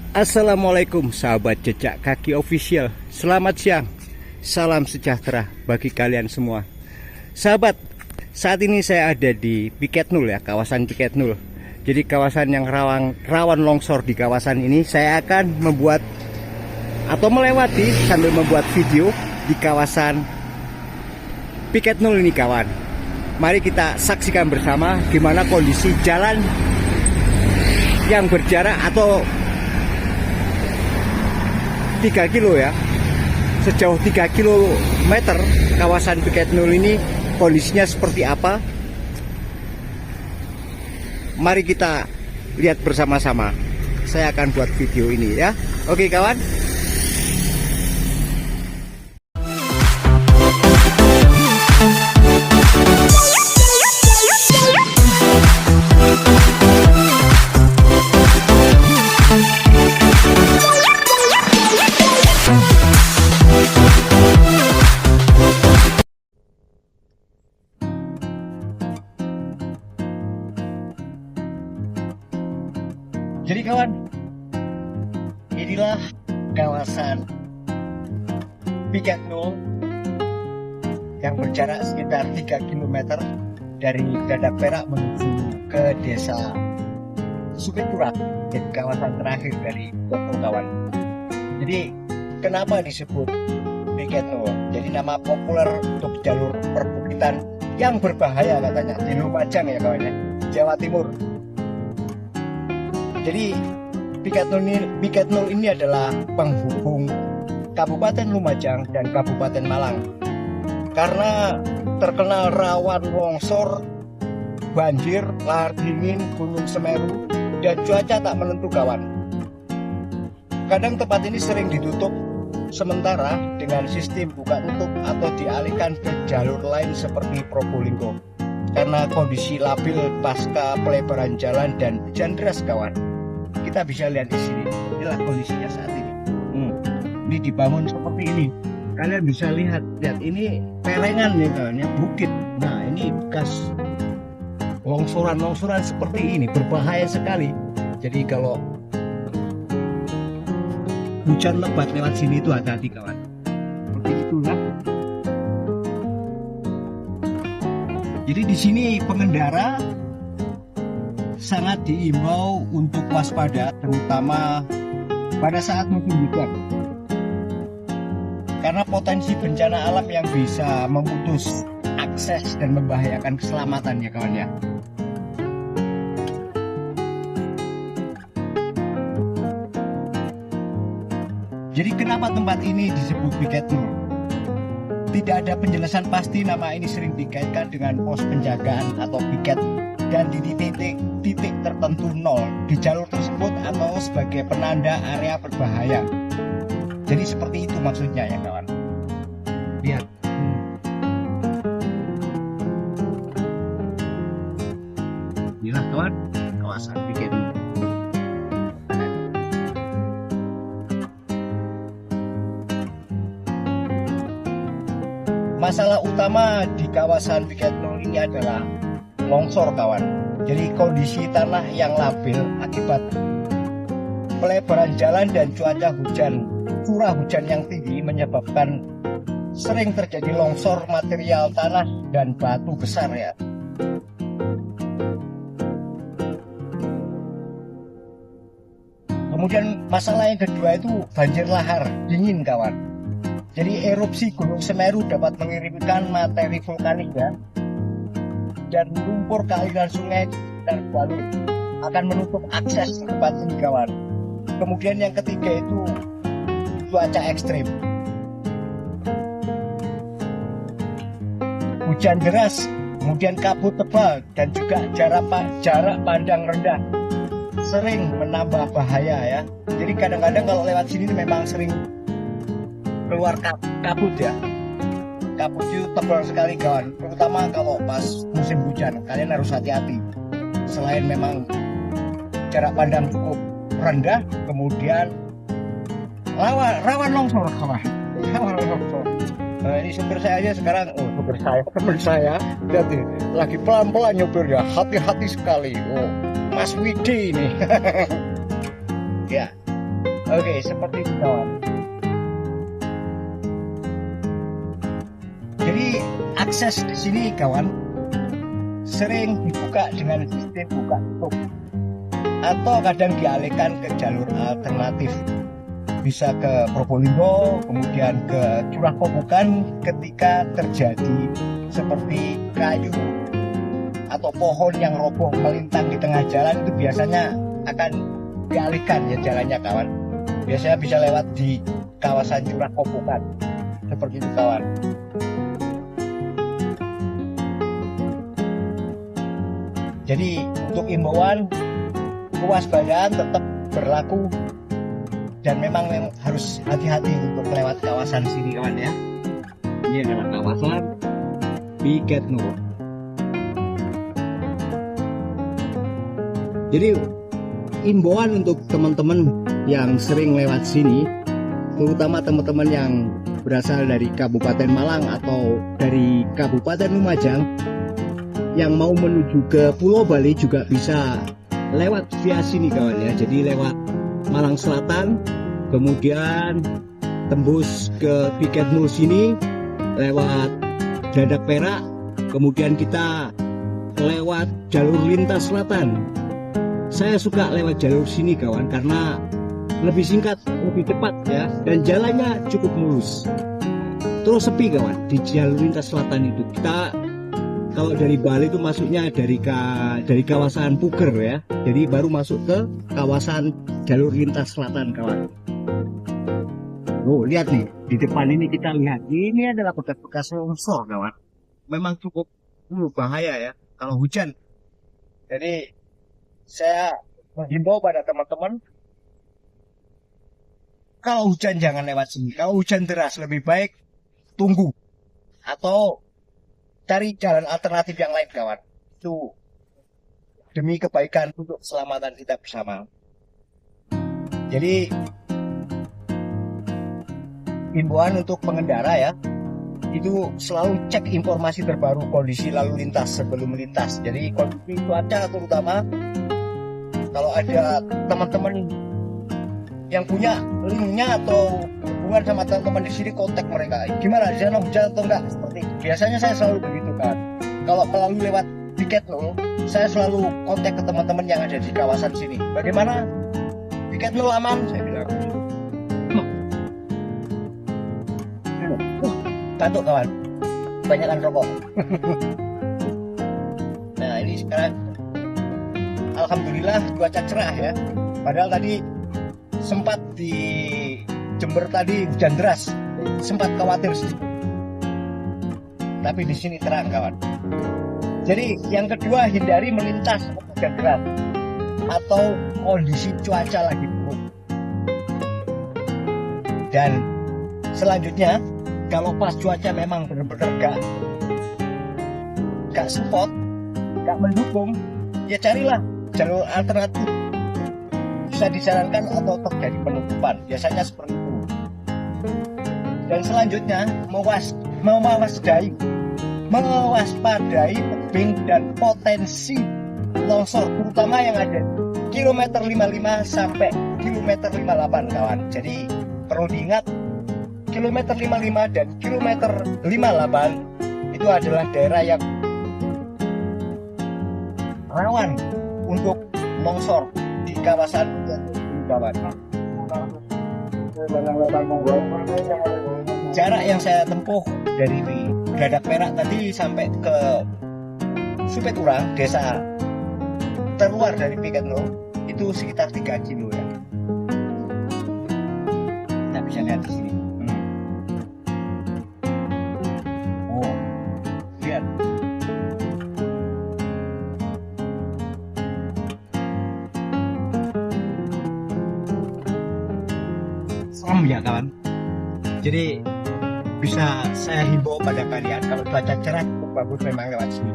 Assalamualaikum sahabat jejak kaki official. Selamat siang. Salam sejahtera bagi kalian semua. Sahabat, saat ini saya ada di Piket Nul ya, kawasan Piket Nul. Jadi kawasan yang rawan longsor di kawasan ini. Saya akan membuat atau melewati sambil membuat video di kawasan Piket Nul ini kawan. Mari kita saksikan bersama gimana kondisi jalan yang berjarak atau 3 kilo ya, sejauh 3 kilometer kawasan Piket Nul ini kondisinya seperti apa. Mari kita lihat bersama-sama. Saya akan buat video ini ya. Oke kawan. Jadi kawan, inilah kawasan Piket Nul yang berjarak sekitar 3 km dari Dadap Perak menuju ke desa Sukipura, jadi kawasan terakhir dari Kota kawan. Jadi kenapa disebut Piket Nul? Jadi nama populer untuk jalur perbukitan yang berbahaya katanya di Lumajang ya kawan ya, Jawa Timur. Jadi Piket Nul ini adalah penghubung Kabupaten Lumajang dan Kabupaten Malang. Karena terkenal rawan longsor, banjir, lahar dingin, Gunung Semeru, dan cuaca tak menentu kawan. Kadang tempat ini sering ditutup sementara dengan sistem buka tutup atau dialihkan ke jalur lain seperti Probolinggo. Karena kondisi labil pasca pelebaran jalan dan hujan deras kawan. Kita bisa lihat di sini, inilah kondisinya saat ini. Ini dibangun seperti ini. Kalian bisa lihat ini perengan nih kawan ya, bukit. Nah ini bekas longsoran seperti ini, berbahaya sekali. Jadi kalau hujan lebat lewat sini itu hati-hati kawan. Seperti itulah. Jadi di sini pengendara sangat diimbau untuk waspada, terutama pada saat musim hujan. Karena potensi bencana alam yang bisa memutus akses dan membahayakan keselamatan ya kawan ya. Jadi kenapa tempat ini disebut Piket Nul? Tidak ada penjelasan pasti, nama ini sering dikaitkan dengan pos penjagaan atau piket dan di titik tertentu nol di jalur tersebut atau sebagai penanda area berbahaya. Jadi seperti itu maksudnya ya kawan. Lihat. Inilah kawan kawasan Piket Nul. Masalah utama di kawasan Piket Nul ini adalah longsor kawan. Jadi kondisi tanah yang labil akibat pelebaran jalan dan cuaca hujan, curah hujan yang tinggi menyebabkan sering terjadi longsor material tanah dan batu besar ya. Kemudian masalah yang kedua itu banjir lahar dingin kawan. Jadi erupsi Gunung Semeru dapat mengirimkan materi vulkanik ya, dan lumpur ke aliran sungai dan Palu akan menutup akses ke tempat ini kawan. Kemudian yang ketiga itu cuaca ekstrim, hujan deras, kemudian kabut tebal dan juga jarak pandang rendah sering menambah bahaya ya. Jadi kadang-kadang kalau lewat sini memang sering keluar kabut ya. Kabut itu tebal sekali kawan, terutama kalau pas musim hujan. Kalian harus hati-hati. Selain memang jarak pandang cukup rendah, kemudian rawan longsor kawan. Rawan longsor. Nah, ini supir saya aja sekarang, teman saya, lihat nih, lagi pelan-pelan nyopirnya, hati-hati sekali. Mas Widi ini. Ya, Oke, seperti itu kawan. Jadi akses di sini kawan sering dibuka dengan sistem buka tutup atau kadang dialihkan ke jalur alternatif, bisa ke Probolinggo, kemudian ke Curah Kobokan ketika terjadi seperti kayu atau pohon yang roboh melintang di tengah jalan, itu biasanya akan dialihkan ya jalannya kawan. Biasanya bisa lewat di kawasan Curah Kobokan, seperti itu kawan. Jadi untuk imbauan kewaspadaan tetap berlaku dan memang harus hati-hati untuk lewat kawasan sini kawan ya. Ini adalah kawasan Piket Nur. Jadi imbauan untuk teman-teman yang sering lewat sini, terutama teman-teman yang berasal dari Kabupaten Malang atau dari Kabupaten Lumajang yang mau menuju ke Pulau Bali, juga bisa lewat via sini kawan ya. Jadi lewat Malang Selatan, kemudian tembus ke Piket Nur sini, lewat Dadak Perak, kemudian kita lewat jalur lintas selatan. Saya suka lewat jalur sini kawan karena lebih singkat, lebih cepat ya, dan jalannya cukup mulus. Terus sepi kawan di jalur lintas selatan itu. Kita kalau dari Bali itu masuknya dari kawasan Puger ya, jadi baru masuk ke kawasan jalur lintas selatan kawan. Oh lihat nih, di depan ini kita lihat, ini adalah bekas-bekas longsor kawan. Memang cukup bahaya ya kalau hujan. Jadi saya menghimbau pada teman-teman, kalau hujan jangan lewat sini. Kalau hujan deras lebih baik tunggu atau cari jalan alternatif yang lain kawan. Itu demi kebaikan untuk keselamatan kita bersama. Jadi himbauan untuk pengendara ya, itu selalu cek informasi terbaru kondisi lalu lintas sebelum melintas. Jadi kondisi cuaca terutama, kalau ada teman-teman yang punya linknya atau hubungan sama teman-teman di sini, kontak mereka. Gimana di sana hujan atau enggak? Seperti biasanya saya selalu begitu kan. Kalau melalui lewat Piket Nur, saya selalu kontak ke teman-teman yang ada di kawasan sini. Bagaimana? Piket Nur aman? Saya bilang. Batuk kawan, kebanyakan rokok. Nah ini sekarang alhamdulillah cuaca cerah ya. Padahal tadi sempat di Jember tadi hujan deras, sempat khawatir sih. Tapi di sini terang kawan. Jadi yang kedua, hindari melintas hujan deras atau kondisi cuaca lagi buruk. Dan selanjutnya, kalau pas cuaca memang benar-benar gak support, gak mendukung, ya carilah jalur alternatif. Bisa disarankan atau terjadi penutupan, biasanya seperti itu. Dan selanjutnya mewaspadai tebing dan potensi longsor, terutama yang ada kilometer 55 sampai kilometer 58 kawan. Jadi perlu diingat, kilometer 55 dan kilometer 58 itu adalah daerah yang rawan untuk longsor di kawasan kawan. Jarak yang saya tempuh dari Dadak Perak tadi sampai ke Supeturang, desa terluar dari Piket Nur, itu sekitar 3 kilo ya. Kita bisa lihat di sini. Oh, lihat. Serem ya kawan. Jadi bisa saya himbau pada kalian, kalau cuaca cerah cukup bagus memang lewat sini.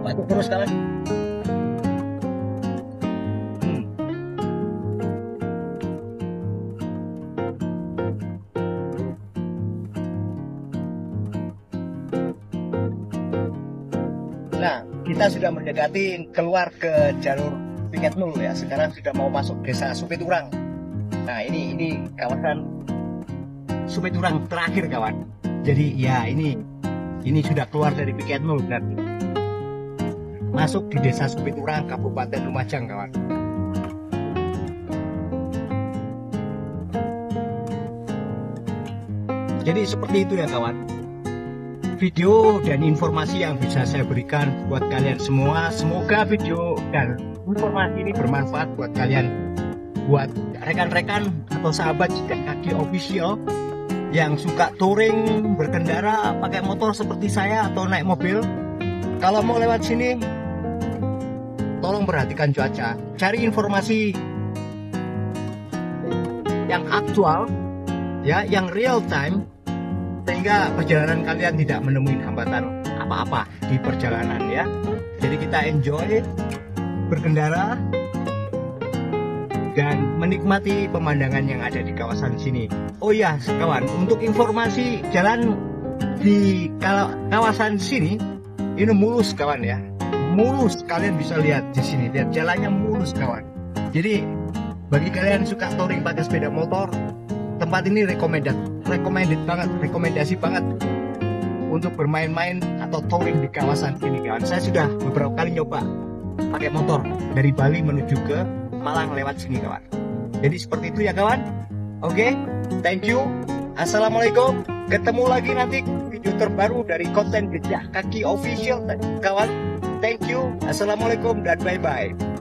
Batuk terus kawan. kita sudah mendekati keluar ke jalur Piket 0 ya. Sekarang sudah mau masuk desa Supiturang. Nah, ini kawasan Supiturang terakhir, kawan. Jadi ya ini sudah keluar dari Piket 0 dan masuk di desa Supiturang, Kabupaten Lumajang, kawan. Jadi seperti itu ya, kawan, video dan informasi yang bisa saya berikan buat kalian semua. Semoga video dan informasi ini bermanfaat buat kalian, buat rekan-rekan atau sahabat Jejak Kaki Official yang suka touring, berkendara pakai motor seperti saya atau naik mobil. Kalau mau lewat sini, tolong perhatikan cuaca, cari informasi yang aktual ya, yang real time, sehingga perjalanan kalian tidak menemui hambatan apa-apa di perjalanan ya. Jadi kita enjoy berkendara dan menikmati pemandangan yang ada di kawasan sini. Oh ya kawan, untuk informasi jalan di kawasan sini ini mulus, kawan ya, mulus. Kalian bisa lihat di sini, lihat jalannya mulus, kawan. Jadi bagi kalian suka touring pakai sepeda motor, tempat ini rekomendasi banget untuk bermain-main atau touring di kawasan ini, kawan. Saya sudah beberapa kali nyoba pakai motor dari Bali menuju ke Malang lewat sini, kawan. Jadi seperti itu ya, kawan. Oke, thank you. Assalamualaikum. Ketemu lagi nanti video terbaru dari konten Jejak Kaki Official, kawan. Thank you. Assalamualaikum dan bye-bye.